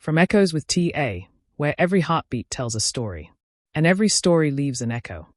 From Echoes with T.A., where every heartbeat tells a story, and every story leaves an echo.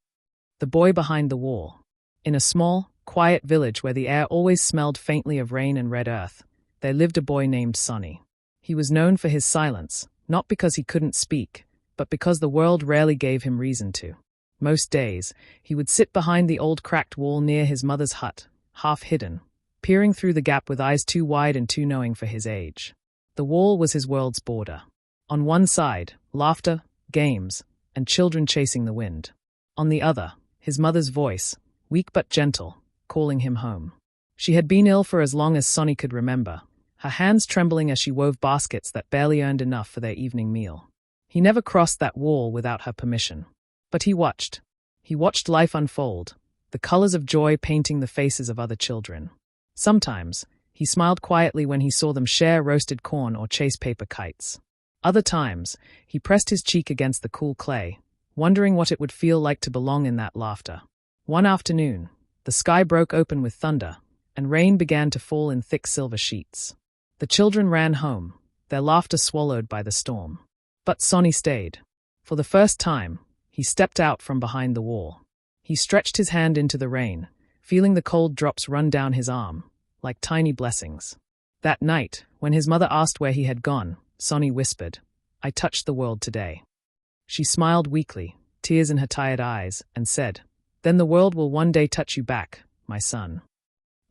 The Boy Behind the Wall. In a small, quiet village where the air always smelled faintly of rain and red earth, there lived a boy named Sonny. He was known for his silence, not because he couldn't speak, but because the world rarely gave him reason to. Most days, he would sit behind the old cracked wall near his mother's hut, half hidden, peering through the gap with eyes too wide and too knowing for his age. The wall was his world's border. On one side, laughter, games, and children chasing the wind. On the other, his mother's voice, weak but gentle, calling him home. She had been ill for as long as Sonny could remember, her hands trembling as she wove baskets that barely earned enough for their evening meal. He never crossed that wall without her permission. But he watched. He watched life unfold, the colors of joy painting the faces of other children. Sometimes, he smiled quietly when he saw them share roasted corn or chase paper kites. Other times, he pressed his cheek against the cool clay, wondering what it would feel like to belong in that laughter. One afternoon, the sky broke open with thunder, and rain began to fall in thick silver sheets. The children ran home, their laughter swallowed by the storm. But Sonny stayed. For the first time, he stepped out from behind the wall. He stretched his hand into the rain, feeling the cold drops run down his arm, like tiny blessings. That night, when his mother asked where he had gone, Sonny whispered, "I touched the world today." She smiled weakly, tears in her tired eyes, and said, "Then the world will one day touch you back, my son."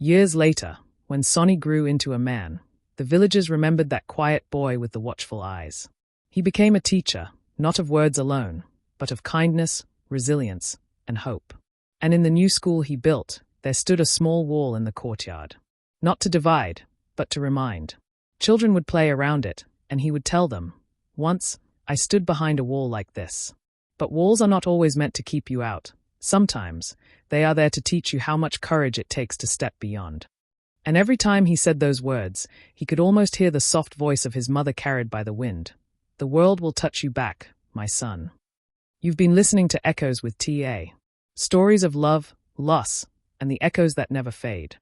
Years later, when Sonny grew into a man, the villagers remembered that quiet boy with the watchful eyes. He became a teacher, not of words alone, but of kindness, resilience, and hope. And in the new school he built, there stood a small wall in the courtyard. Not to divide, but to remind. Children would play around it, and he would tell them, "Once, I stood behind a wall like this." But walls are not always meant to keep you out. Sometimes, they are there to teach you how much courage it takes to step beyond. And every time he said those words, he could almost hear the soft voice of his mother carried by the wind. "The world will touch you back, my son." You've been listening to Echoes with T.A. Stories of love, loss, and the echoes that never fade.